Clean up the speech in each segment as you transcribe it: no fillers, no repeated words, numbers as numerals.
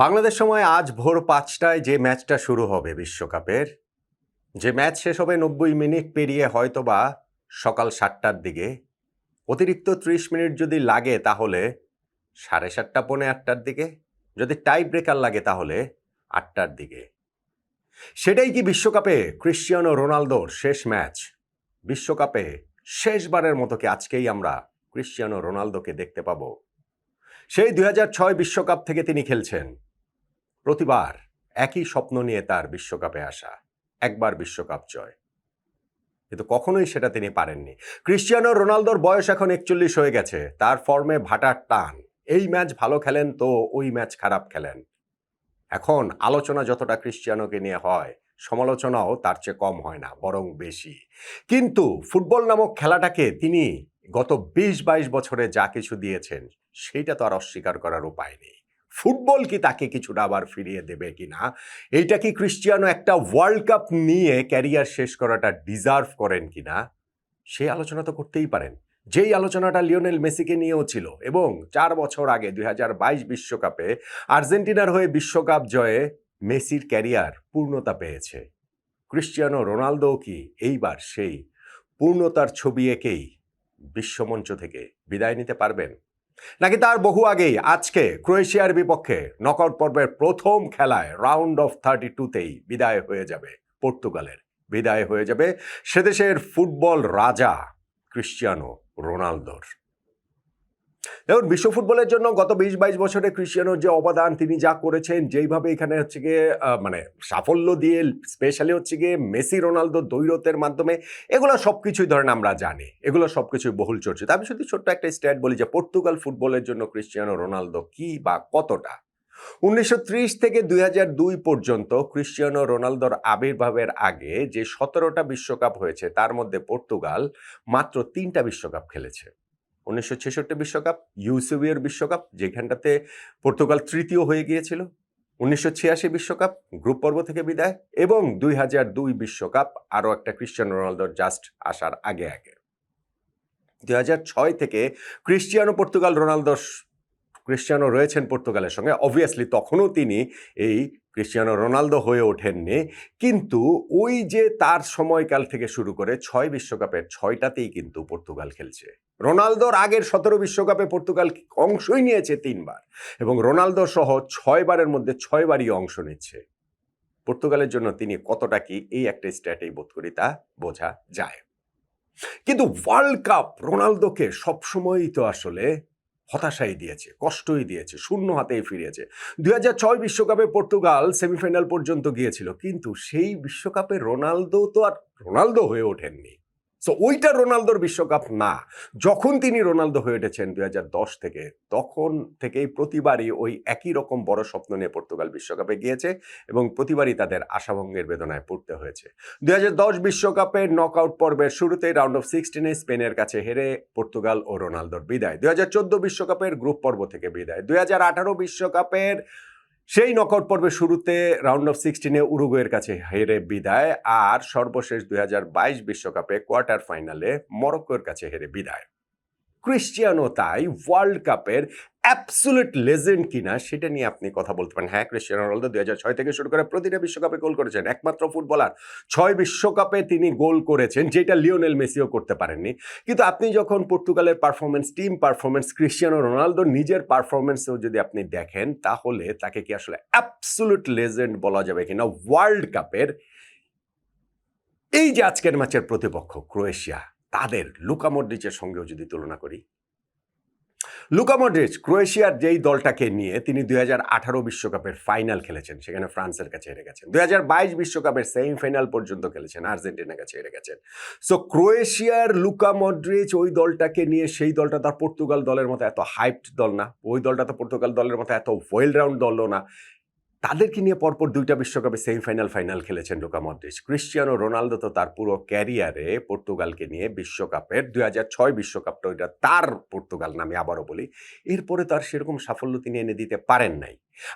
বাংলাদেশ সময় আজ ভোর ৫টায় যে ম্যাচটা শুরু হবে বিশ্বকাপের, যে ম্যাচ শেষ হবে ৯০ মিনিট পেরিয়ে হয়তোবা সকাল ৭টার দিকে। অতিরিক্ত ৩০ মিনিট যদি লাগে তাহলে ৭:৩০ পৌনে ৮টার দিকে, যদি টাই ব্রেকার লাগে তাহলে ৮টার দিকে। সেটাই কি বিশ্বকাপে ক্রিশ্চিয়ানো রোনালদোর শেষ ম্যাচ? বিশ্বকাপে শেষবারের মতো কি আজকেই আমরা ক্রিশ্চিয়ানো রোনালদোকে দেখতে পাবো? সেই ২০০৬ বিশ্বকাপ থেকে তিনি খেলছেন। প্রতিবার একই স্বপ্ন নিয়ে তার বিশ্বকাপে আসা, একবার বিশ্বকাপ জয়, কিন্তু কখনোই সেটা তিনি পারেননি। ক্রিশ্চিয়ানো রোনালদোর বয়স এখন ৪১ হয়ে গেছে, তার ফর্মে ভাটার টান। এই ম্যাচ ভালো খেলেন তো ওই ম্যাচ খারাপ খেলেন। এখন আলোচনা যতটা ক্রিশ্চিয়ানোকে নিয়ে হয়, সমালোচনাও তার চেয়ে কম হয় না, বরং বেশি। কিন্তু ফুটবল নামক খেলাটাকে তিনি গত ২০-২২ বছরে যা কিছু দিয়েছেন সেইটা তো আর অস্বীকার করার উপায় নেই। ফুটবল কি তাকে কিছুটা আবার ফিরিয়ে দেবে কিনা, এইটা কি ক্রিশ্চিয়ানো একটা ওয়ার্ল্ড কাপ নিয়ে ক্যারিয়ার শেষ করাটা ডিজার্ভ করেন কিনা, সেই আলোচনা তো করতেই পারেন। যেই আলোচনাটা লিওনেল মেসিকে নিয়েও ছিল, এবং ৪ বছর আগে ২০২২ বিশ্বকাপে আর্জেন্টিনার হয়ে বিশ্বকাপ জয়ে মেসির ক্যারিয়ার পূর্ণতা পেয়েছে। ক্রিশ্চিয়ানো রোনালদো কি এইবার সেই পূর্ণতার ছবি এঁকেই বিশ্বমঞ্চ থেকে বিদায় নিতে পারবেন, নাকি তার বহু আগেই আজকে ক্রোয়েশিয়ার বিপক্ষে নকআউট পর্বের প্রথম খেলায় রাউন্ড অফ 32তেই বিদায় হয়ে যাবে পর্তুগালের, বিদায় হয়ে যাবে সেদেশের ফুটবল রাজা ক্রিশ্চিয়ানো রোনালদোর? দেখুন, বিশ্ব ফুটবলের জন্য গত ২০-২২ বছরে ক্রিশ্চিয়ানোর যে অবদান, তিনি যা করেছেন, যেইভাবে এখানে হচ্ছে গিয়ে মানে সাফল্য দিয়ে, স্পেশালি হচ্ছে গিয়ে মেসি রোনালদো দ্বৈরথের মাধ্যমে, এগুলো সব কিছুই ধরেন আমরা জানি, এগুলো সব কিছুই বহুল চর্চিত। আমি শুধু ছোট্ট একটা স্ট্যাট বলি যে পর্তুগাল ফুটবলের জন্য ক্রিশ্চিয়ানো রোনালদো কি বা কতটা। ১৯৩০ থেকে ২০০২ পর্যন্ত ক্রিশ্চিয়ানো রোনালদোর আবির্ভাবের আগে যে ১৭টা বিশ্বকাপ হয়েছে, তার মধ্যে পর্তুগাল মাত্র ৩টা বিশ্বকাপ খেলেছে। ১৯৬৬ বিশ্বকাপ, ইউসেবিয়ার বিশ্বকাপ, যেখানটাতে পর্তুগাল তৃতীয় হয়ে গিয়েছিল। ১৯৮৬ বিশ্বকাপ, গ্রুপ পর্ব থেকে বিদায়, এবং ২০০২ বিশ্বকাপ, আরও একটা ক্রিশ্চিয়ানো রোনালদোর জাস্ট আসার আগে আগে। ২০০৬ থেকে ক্রিশ্চিয়ানো রয়েছেন পর্তুগালের সঙ্গে। অবভিয়াসলি তখনও তিনি এই ক্রিশ্চিয়ানো রোনালদো হয়ে ওঠেননি, কিন্তু ওই যে তার সময়কাল থেকে শুরু করে ৬ বিশ্বকাপের ৬টাতেই কিন্তু পর্তুগাল খেলছে। রোনালদোর আগের ১৭ বিশ্বকাপে পর্তুগাল অংশই নিয়েছে ৩ বার, এবং রোনালদো সহ ৬ বারের মধ্যে ৬ বারই অংশ নিচ্ছে। পর্তুগালের জন্য তিনি কতটা কি, এই একটা স্ট্যাটেই বোধ করি তা বোঝা যায়। কিন্তু ওয়ার্ল্ড কাপ রোনালদোকে সবসময়ই তো আসলে হতাশাই দিয়েছে, কষ্টই দিয়েছে, শূন্য হাতেই ফিরিয়েছে। ২০০৬ বিশ্বকাপে পর্তুগাল সেমিফাইনাল পর্যন্ত গিয়েছিল, কিন্তু সেই বিশ্বকাপে রোনালদো তো আর রোনালদো হয়ে ওঠেননি। সো ওইটা রোনালদোর বিশ্বকাপ না। যখন তিনি রোনালদো হয়ে উঠেছেন ২০১০ থেকে, তখন থেকেই প্রতিবারই ওই একই রকম বড় স্বপ্ন নিয়ে পর্তুগাল বিশ্বকাপে গিয়েছে, এবং প্রতিবারই তাদের আশাভঙ্গের বেদনায় পড়তে হয়েছে। ২০১০ বিশ্বকাপের নকআউট পর্বের শুরুতেই রাউন্ড অফ 16-এ স্পেনের কাছে হেরে পর্তুগাল ও রোনালদোর বিদায়। ২০১৪ বিশ্বকাপের গ্রুপ পর্ব থেকে বিদায়। ২০১৮ বিশ্বকাপের সেই নকআউট পর্বের শুরুতে রাউন্ড অফ 16-এ উরুগুয়ের কাছে হেরে বিদায়, আর সর্বশেষ ২০২২ বিশ্বকাপে কোয়ার্টার ফাইনালে মরক্কোর কাছে হেরে বিদায়। ক্রিশ্চিয়ানো তাই ওয়ার্ল্ড কাপের অ্যাবসলিউট লেজেন্ড কিনা সেটা নিয়ে আপনি কথা বলতে পারেন। হ্যাঁ, ক্রিশ্চিয়ানো রোনালদো ২০০৬ থেকে শুরু করে প্রতিটা বিশ্বকাপে গোল করেছেন, একমাত্র ফুটবলার ৬ বিশ্বকাপে তিনি গোল করেছেন, যেটা লিওনেল মেসিও করতে পারেননি। কিন্তু আপনি যখন পর্তুগালের পারফরমেন্স, টিম পারফরমেন্স, ক্রিশ্চিয়ানো রোনালদোর নিজের পারফরমেন্সও যদি আপনি দেখেন, তাহলে তাকে কি আসলে অ্যাবসলিউট লেজেন্ড বলা যাবে কিনা ওয়ার্ল্ড কাপের? এই যে আজকের ম্যাচের প্রতিপক্ষ ক্রোয়েশিয়া, তাদের লুকা মডরিচের সঙ্গেও যদি তুলনা করি, লুকা মডরিচ ক্রোয়েশিয়ার যেই দলটাকে নিয়ে তিনি ২০১৮ বিশ্বকাপের ফাইনাল খেলেছেন, সেখানে ফ্রান্সের কাছে হেরে গেছেন। ২০২২ বিশ্বকাপের সেমিফাইনাল পর্যন্ত খেলেছেন, আর্জেন্টিনার কাছে হেরে গেছেন। সো ক্রোয়েশিয়ার লুকা মডরিচ ওই দলটাকে নিয়ে, সেই দলটা তার পর্তুগাল দলের মতো এত হাইপড দল না, ওই দলটা তো পর্তুগাল দলের মতো এত ওয়েল রাউন্ড দলও না। তাদেরকে নিয়ে পরপর ২টা বিশ্বকাপে সেমিফাইনাল, ফাইনাল খেলেছেন লুকা মডরিচ। ক্রিশ্চিয়ানো রোনালদো তো তার পুরো ক্যারিয়ারে পর্তুগালকে নিয়ে বিশ্বকাপের ২০০৬ বিশ্বকাপটা, ওইটা তার পর্তুগাল নামে আবারও বলি, এরপরে তার সেরকম সাফল্য তিনি এনে দিতে পারেন নাই।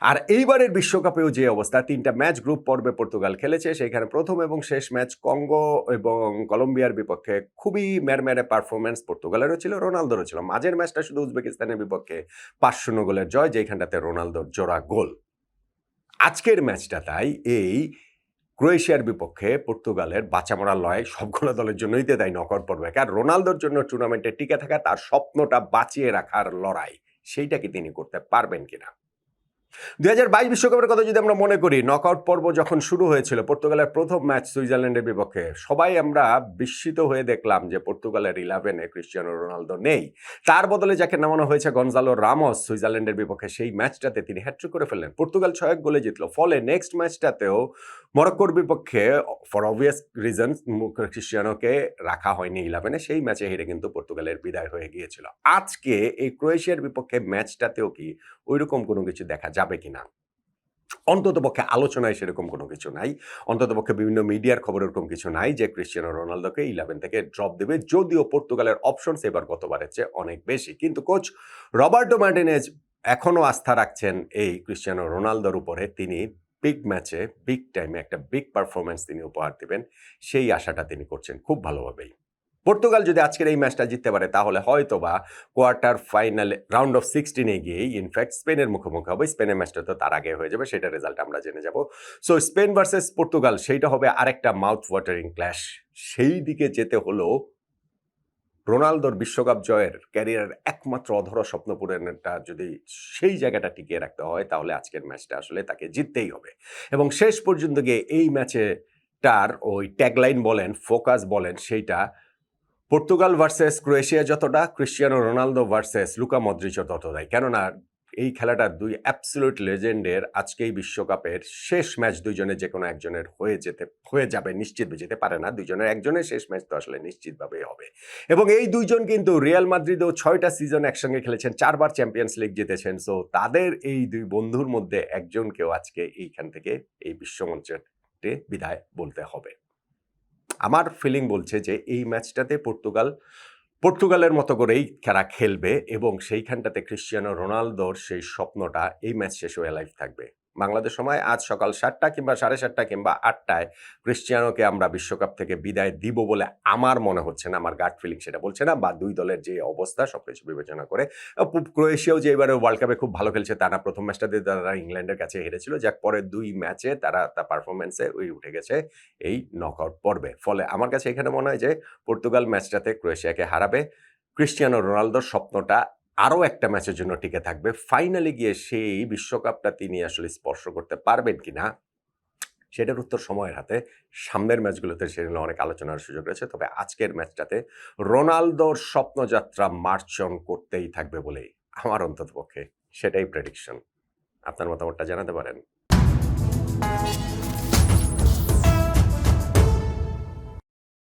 আর এইবারের বিশ্বকাপেও যে অবস্থা, ৩টা ম্যাচ গ্রুপ পর্বে পর্তুগাল খেলেছে, সেখানে প্রথম এবং শেষ ম্যাচ কঙ্গো এবং কলম্বিয়ার বিপক্ষে খুবই ম্যারম্যারে পারফরমেন্স পর্তুগালেরও ছিল, রোনালদোরও ছিল। মাঝের ম্যাচটা শুধু উজবেকিস্তানের বিপক্ষে ৫-০ গোলের জয়, যেখানটাতে রোনালদোর জোড়া গোল। আজকের ম্যাচটা তাই এই ক্রোয়েশিয়ার বিপক্ষে পর্তুগালের বাঁচামরা লড়াই সবগুলো দলের জন্যই তো তাই নকআউট পর্বে, আর রোনালদোর জন্য টুর্নামেন্টে টিকে থাকা, তার স্বপ্নটা বাঁচিয়ে রাখার লড়াই, সেইটা কি তিনি করতে পারবেন কিনা। 2022 বিশ্বকাপের কথা যদি আমরা মনে করি, নকআউট পর্ব যখন শুরু হয়েছিল, পর্তুগালের প্রথম ম্যাচ সুইজারল্যান্ডের বিপক্ষে, সবাই আমরা বিস্মিত হয়ে দেখলাম যে পর্তুগালের 11-এ ক্রিস্টিয়ানো রোনালদো নেই। তার বদলে যাকে নামানো হয়েছে গনজালো রামোস, সুইজারল্যান্ডের বিপক্ষে সেই ম্যাচটাতে তিনি হ্যাট্রিক করে ফেললেন। পর্তুগাল 6-1 গোলে জিতল। ফলে নেক্সট ম্যাচটাতেও মরক্কোর বিপক্ষে ফর অবভিয়াস রিজনস ক্রিস্টিয়ানোকে রাখা হয়নি 11-এ, সেই ম্যাচে হেরে কিন্তু পর্তুগালের বিদায় হয়ে গিয়েছিল। আজকে এই ক্রোয়েশিয়ার বিপক্ষে ম্যাচটাতেও কি ওইরকম কোনো কিছু দেখা যাবে কিনা, অন্ততপক্ষে আলোচনায় সেরকম কোনো কিছু নাই। অন্ততপক্ষে বিভিন্ন মিডিয়ার খবর এরকম কিছু নাই যে ক্রিস্টিয়ানো রোনালদোকে 11 থেকে ড্রপ দেবে, যদিও পর্তুগালের অপশনস এবার গতবারের চেয়ে অনেক বেশি। কিন্তু কোচ রবার্টো মার্টিনেজ এখনও আস্থা রাখছেন এই ক্রিস্টিয়ানো রোনালদোর উপরে। তিনি বিগ ম্যাচে, বিগ টাইমে একটা বিগ পারফরমেন্স তিনি উপহার দেবেন, সেই আশাটা তিনি করছেন খুব ভালোভাবেই। পর্তুগাল যদি আজকের এই ম্যাচটা জিততে পারে, তাহলে হয়তোবা কোয়ার্টার ফাইনালে রাউন্ড অফ 16-এ গিয়েই ইনফ্যাক্ট স্পেনের মুখোমুখি হবে। স্পেনের ম্যাচটা তো তার আগে হয়ে যাবে, সেটা রেজাল্ট আমরা জেনে যাব। সো স্পেন ভার্সেস পর্তুগাল, সেইটা হবে আরেকটা মাউথ ওয়াটারিং ক্ল্যাশ। সেই দিকে যেতে হলো রোনালদোর বিশ্বকাপ জয়ের ক্যারিয়ারের একমাত্র অধরা স্বপ্ন পূরণটা যদি সেই জায়গাটা টিকিয়ে রাখতে হয়, তাহলে আজকের ম্যাচটা আসলে তাকে জিততেই হবে। এবং শেষ পর্যন্ত গিয়ে এই ম্যাচে তার ওই ট্যাগলাইন বলেন, ফোকাস বলেন, সেইটা পর্তুগাল ভার্সেস ক্রোয়েশিয়া যতটা, ক্রিস্টিয়ানো রোনালদো ভার্সেস লুকা মদ্রিচও ততটাই। কেননা এই খেলাটা দুই অ্যাবসলিউট লেজেন্ডের আজকেই বিশ্বকাপের শেষ ম্যাচ, দুইজনের যে কোনো একজনের হয়ে যাবে, নিশ্চিত যেতে পারে না, দুইজনের একজনের শেষ ম্যাচ তো আসলে নিশ্চিতভাবেই হবে। এবং এই দুইজন কিন্তু রিয়াল মাদ্রিদও 6টা সিজন একসঙ্গে খেলেছেন, 4বার চ্যাম্পিয়ন্স লিগ জিতেছেন। সো তাদের এই দুই বন্ধুর মধ্যে একজনকেও আজকে এইখান থেকে এই বিশ্বমঞ্চে বিদায় বলতে হবে। আমার ফিলিং বলছে যে এই ম্যাচটাতে পর্তুগালের মতো করেই তারা খেলবে এবং সেইখানটাতে ক্রিস্টিয়ানো রোনালদোর সেই স্বপ্নটা এই ম্যাচ শেষেও অ্যালাইভ থাকবে। বাংলাদেশ সময় আজ সকাল 7টা কিংবা 7:30 কিংবা 8টায় ক্রিস্টিয়ানোকে আমরা বিশ্বকাপ থেকে বিদায় দিব বলে আমার মনে হচ্ছে না, আমার গাট ফিলিং সেটা বলছে না, বা দুই দলের যে অবস্থা সবকিছু বিবেচনা করে। ক্রোয়েশিয়াও যে এবারে ওয়ার্ল্ড কাপে খুব ভালো খেলছে তা না, প্রথম ম্যাচটাতে তারা ইংল্যান্ডের কাছে হেরেছিল, যাক পরের দুই ম্যাচে তারা তার পারফরমেন্সে ওই উঠে গেছে এই নকআউট পর্বে। ফলে আমার কাছে এখানে মনে হয় যে পর্তুগাল ম্যাচটাতে ক্রোয়েশিয়াকে হারাবে, ক্রিস্টিয়ানো রোনালদোর স্বপ্নটা আরও একটা ম্যাচের জন্য টিকে থাকবে। ফাইনালে গিয়ে সেই বিশ্বকাপটা তিনি আসলে স্পর্শ করতে পারবেন কিনা, সেটার উত্তর সময়ের হাতে। সামনের ম্যাচগুলোতে সেগুলো অনেক আলোচনার সুযোগ রয়েছে, তবে আজকের ম্যাচটাতে রোনালদোর স্বপ্নযাত্রা মার্চ অন করতেই থাকবে বলেই আমার অন্ততপক্ষে সেটাই প্রেডিকশন। আপনার মতামতটা জানাতে পারেন।